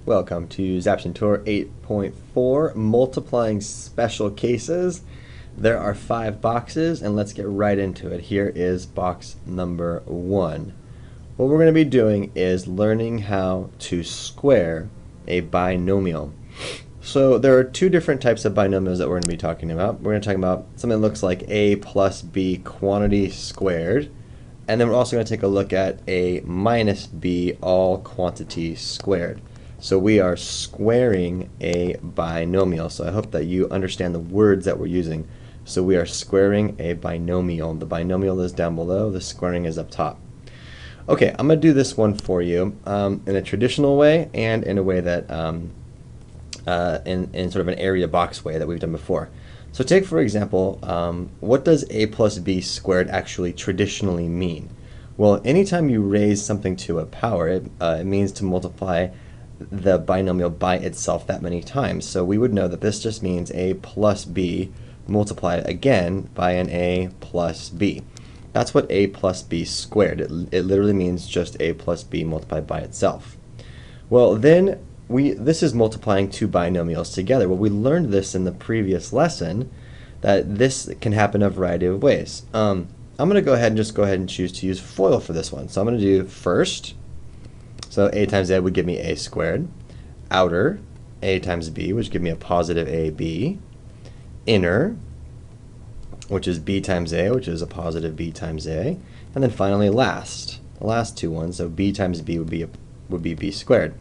Welcome to Zaption Tour 8.4, Multiplying Special Cases. There are 5 boxes, and let's get right into it. Here is box number 1. What we're going to be doing is learning how to square a binomial. So there are 2 different types of binomials that we're going to be talking about. We're going to talk about something that looks like a plus b quantity squared, and then we're also going to take a look at a minus b all quantity squared. So we are squaring a binomial. So I hope that you understand the words that we're using. So we are squaring a binomial. The binomial is down below, the squaring is up top. Okay, I'm going to do this one for you in a traditional way and in a way that in sort of an area box way that we've done before. So take, for example, what does a plus b squared actually traditionally mean? Well, anytime you raise something to a power, it means to multiply the binomial by itself that many times. So we would know that this just means a plus b multiplied again by an a plus b. That's what a plus b squared. It literally means just a plus b multiplied by itself. Well, then this is multiplying 2 binomials together. Well, we learned this in the previous lesson, that this can happen a variety of ways. I'm going to go ahead and choose to use FOIL for this one. So I'm going to do first. So a times a would give me a squared. Outer, a times b, which give me a positive ab. Inner, which is b times a, which is a positive b times a. And then finally last, the last 2 ones, so b times b would be b squared.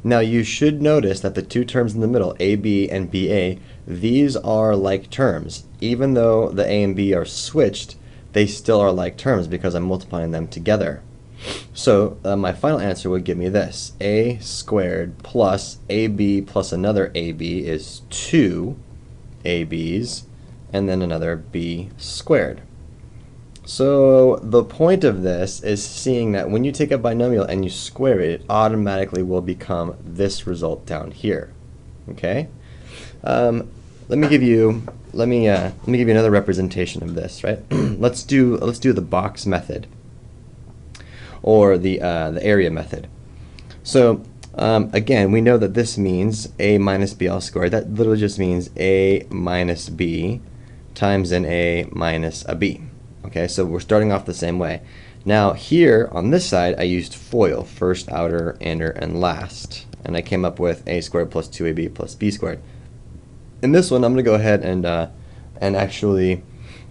Now you should notice that the 2 terms in the middle, ab and ba, these are like terms. Even though the a and b are switched, they still are like terms because I'm multiplying them together. So my final answer would give me this. A squared plus ab plus another ab is 2 ab's, and then another b squared. So the point of this is seeing that when you take a binomial and you square it, it automatically will become this result down here. Okay? Let me give you another representation of this. Right? let's do the box method, or the area method. So again, we know that this means a minus b all squared. That literally just means a minus b times an a minus a b. Okay, so we're starting off the same way. Now here on this side, I used FOIL, first, outer, inner, and last. And I came up with a squared plus 2ab plus b squared. In this one, I'm going to go ahead and actually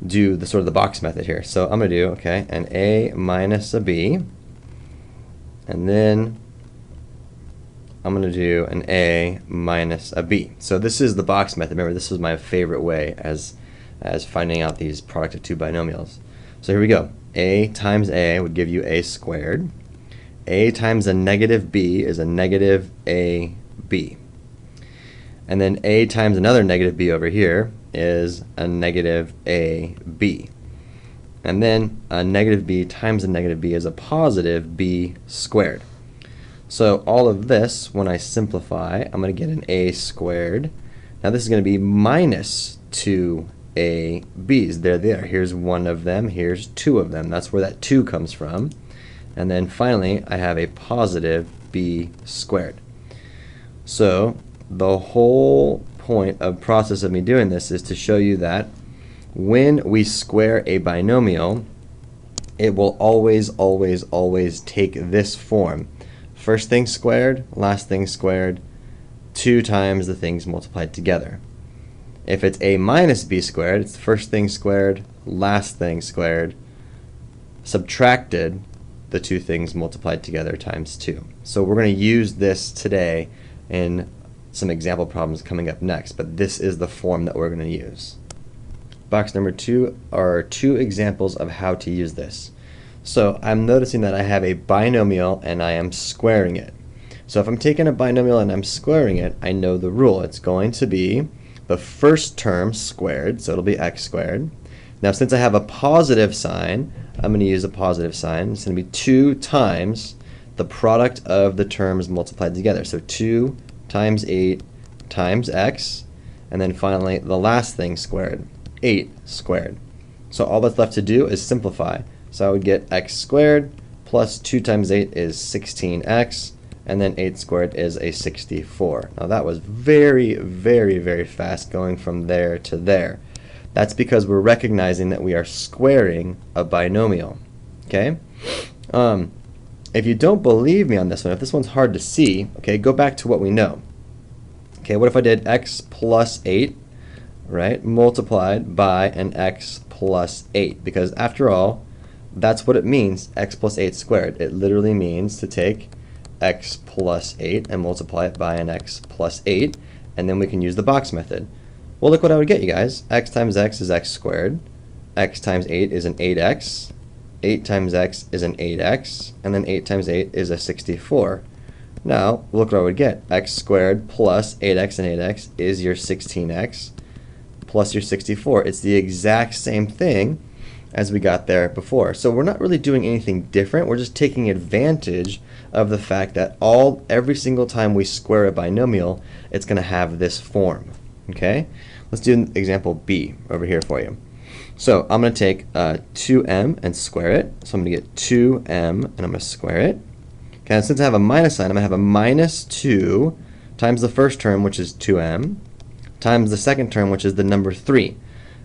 do the sort of the box method here. So I'm going to do, okay, an a minus a b, and then I'm going to do an a minus a b. So this is the box method. Remember, this is my favorite way as finding out these product of 2 binomials. So here we go. A times a would give you a squared. A times a negative b is a negative ab. And then a times another negative b over here is a negative ab. And then a negative b times a negative b is a positive b squared. So all of this, when I simplify, I'm going to get an a squared. Now this is going to be minus 2 ab's. There. Here's one of them. Here's 2 of them. That's where that 2 comes from. And then finally, I have a positive b squared. So the whole point of process of me doing this is to show you that when we square a binomial, it will always, always, always take this form. First thing squared, last thing squared, 2 times the things multiplied together. If it's a minus b squared, it's the first thing squared, last thing squared, subtracted the 2 things multiplied together times 2. So we're going to use this today in some example problems coming up next, but this is the form that we're going to use. Box number 2 are 2 examples of how to use this. So I'm noticing that I have a binomial and I am squaring it. So if I'm taking a binomial and I'm squaring it, I know the rule. It's going to be the first term squared, so it'll be x squared. Now since I have a positive sign, I'm going to use a positive sign. It's going to be 2 times the product of the terms multiplied together. So 2 times 8 times x, and then finally the last thing squared, 8 squared. So all that's left to do is simplify. So I would get x squared plus 2 times 8 is 16x, and then 8 squared is a 64. Now that was very, very, very fast going from there to there. That's because we're recognizing that we are squaring a binomial. Okay? If you don't believe me on this one, if this one's hard to see, okay, go back to what we know. Okay, what if I did x plus 8, right, multiplied by an x plus 8? Because after all, that's what it means, x plus 8 squared. It literally means to take x plus 8 and multiply it by an x plus 8, and then we can use the box method. Well, look what I would get, you guys. X times x is x squared. X times 8 is an 8x. 8 times x is an 8x. And then 8 times 8 is a 64. Now, look what I would get. X squared plus 8x and 8x is your 16x plus your 64. It's the exact same thing as we got there before. So we're not really doing anything different. We're just taking advantage of the fact that every single time we square a binomial, it's going to have this form. Okay? Let's do example B over here for you. So I'm going to take 2m and square it. So I'm going to get 2m and I'm going to square it. Okay, and since I have a minus sign, I'm going to have a minus 2 times the first term, which is 2m, times the second term, which is the number 3.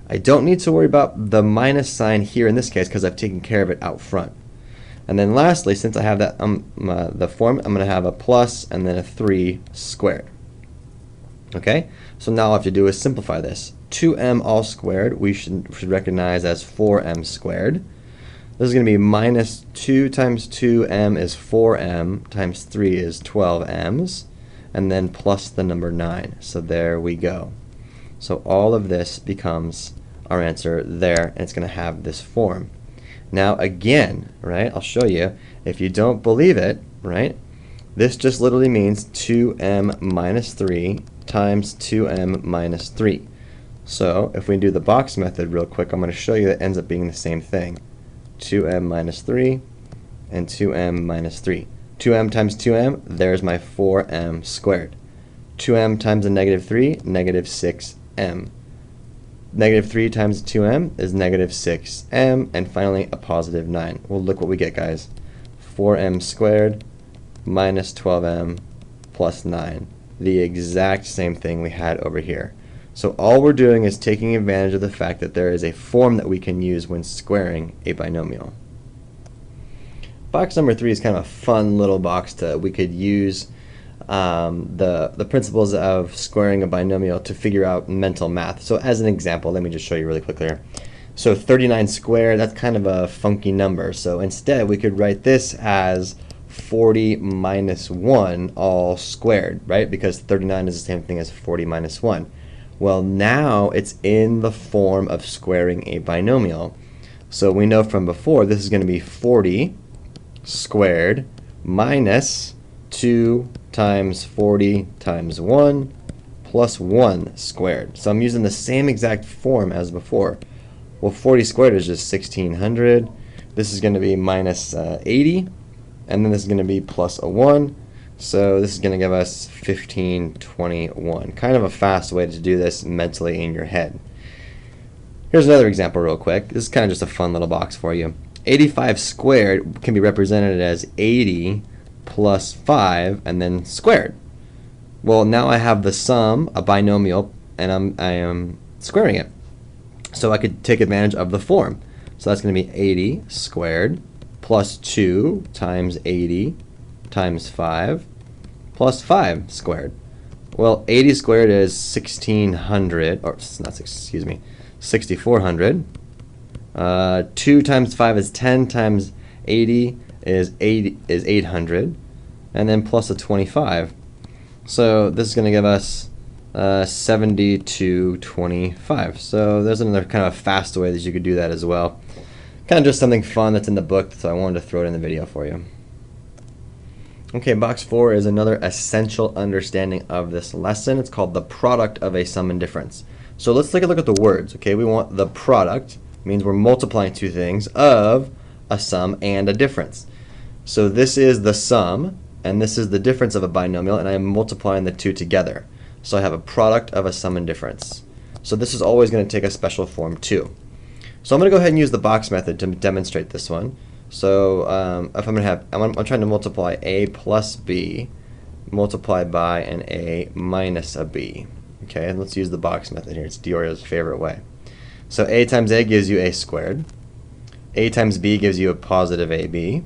I don't need to worry about the minus sign here in this case because I've taken care of it out front. And then lastly, since I have that the form, I'm going to have a plus and then a 3 squared. Okay, so now all I have to do is simplify this. 2m all squared we should recognize as 4m squared. This is going to be minus 2 times 2m is 4m times 3 is 12m's, and then plus the number 9. So there we go. So all of this becomes our answer there, and it's going to have this form. Now again, right, I'll show you, if you don't believe it, right, this just literally means 2m minus 3 times 2m minus 3. So if we do the box method real quick, I'm going to show you that it ends up being the same thing. 2m minus 3 and 2m minus 3. 2m times 2m, there's my 4m squared. 2m times a negative 3, negative 6m. Negative 3 times 2m is negative 6m, and finally a positive 9. Well, look what we get, guys. 4m squared minus 12m plus 9. The exact same thing we had over here. So all we're doing is taking advantage of the fact that there is a form that we can use when squaring a binomial. Box number 3 is kind of a fun little box we could use the principles of squaring a binomial to figure out mental math. So as an example, let me just show you really quickly here. So 39 squared, that's kind of a funky number. So instead we could write this as 40 minus 1 all squared, right? Because 39 is the same thing as 40 minus 1. Well, now it's in the form of squaring a binomial. So we know from before this is going to be 40 squared minus 2 times 40 times 1 plus 1 squared. So I'm using the same exact form as before. Well, 40 squared is just 1600. This is going to be minus 80. And then this is going to be plus a 1. So this is going to give us 1521. Kind of a fast way to do this mentally in your head. Here's another example real quick. This is kind of just a fun little box for you. 85 squared can be represented as 80 plus 5 and then squared. Well, now I have the sum, a binomial, and I am squaring it. So I could take advantage of the form. So that's going to be 80 squared plus 2 times 80 times 5 plus 5 squared. Well, 80 squared is 1600, or not, excuse me, 6400. 2 times 5 is 10 times 80 is 800, and then plus a 25. So this is going to give us 7225. So there's another kind of fast way that you could do that as well. Kind of just something fun that's in the book, so I wanted to throw it in the video for you. Okay, box 4 is another essential understanding of this lesson. It's called the product of a sum and difference. So let's take a look at the words. Okay, we want the product, means we're multiplying two things, of a sum and a difference. So this is the sum, and this is the difference of a binomial, and I am multiplying the two together. So I have a product of a sum and difference. So this is always going to take a special form too. So I'm going to go ahead and use the box method to demonstrate this one. So if I'm going to have, I'm trying to multiply a plus b multiplied by an a minus a b. Okay, and let's use the box method here. It's Diora's favorite way. So a times a gives you a squared. A times b gives you a positive ab.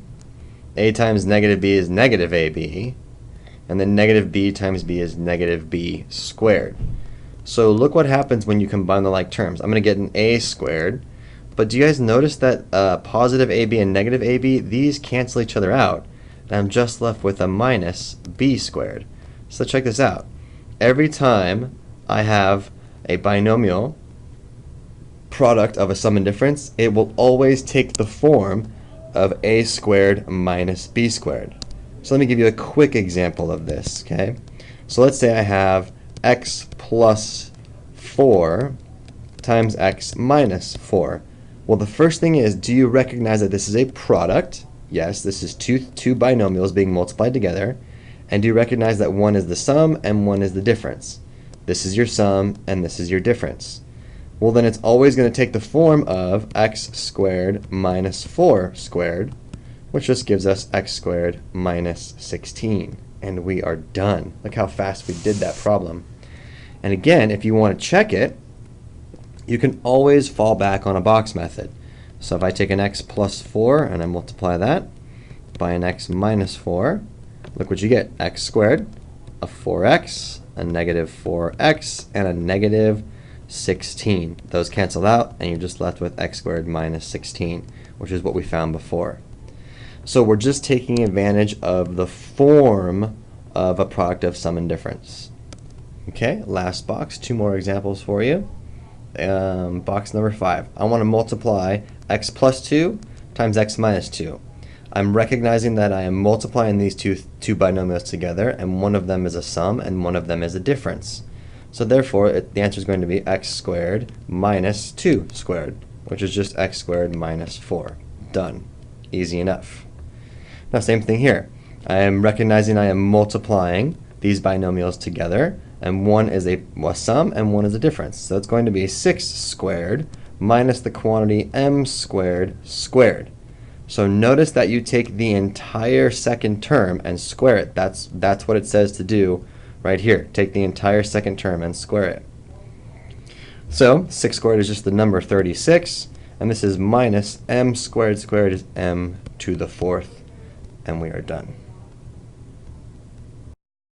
A times negative b is negative ab. And then negative b times b is negative b squared. So look what happens when you combine the like terms. I'm going to get an a squared. But do you guys notice that positive ab and negative ab, these cancel each other out? And I'm just left with a minus b squared. So check this out. Every time I have a binomial product of a sum and difference, it will always take the form of a squared minus b squared. So let me give you a quick example of this, okay? So let's say I have x plus 4 times x minus 4. Well, the first thing is, do you recognize that this is a product? Yes, this is two binomials being multiplied together. And do you recognize that one is the sum and one is the difference? This is your sum and this is your difference. Well, then it's always going to take the form of x squared minus 4 squared, which just gives us x squared minus 16. And we are done. Look how fast we did that problem. And again, if you want to check it, you can always fall back on a box method. So if I take an x plus 4 and I multiply that by an x minus 4, look what you get. X squared, a 4x, a negative 4x, and a negative 16. Those cancel out, and you're just left with x squared minus 16, which is what we found before. So we're just taking advantage of the form of a product of sum and difference. Okay, last box, 2 more examples for you. Box number 5. I want to multiply x plus 2 times x minus 2. I'm recognizing that I am multiplying these two binomials together, and one of them is a sum and one of them is a difference. So therefore, the answer is going to be x squared minus 2 squared, which is just x squared minus 4. Done. Easy enough. Now, same thing here. I am recognizing I am multiplying these binomials together, and one is a sum and one is a difference. So it's going to be 6 squared minus the quantity m squared squared. So notice that you take the entire second term and square it. That's what it says to do right here. Take the entire second term and square it. So 6 squared is just the number 36, and this is minus m squared squared is m to the 4th, and we are done.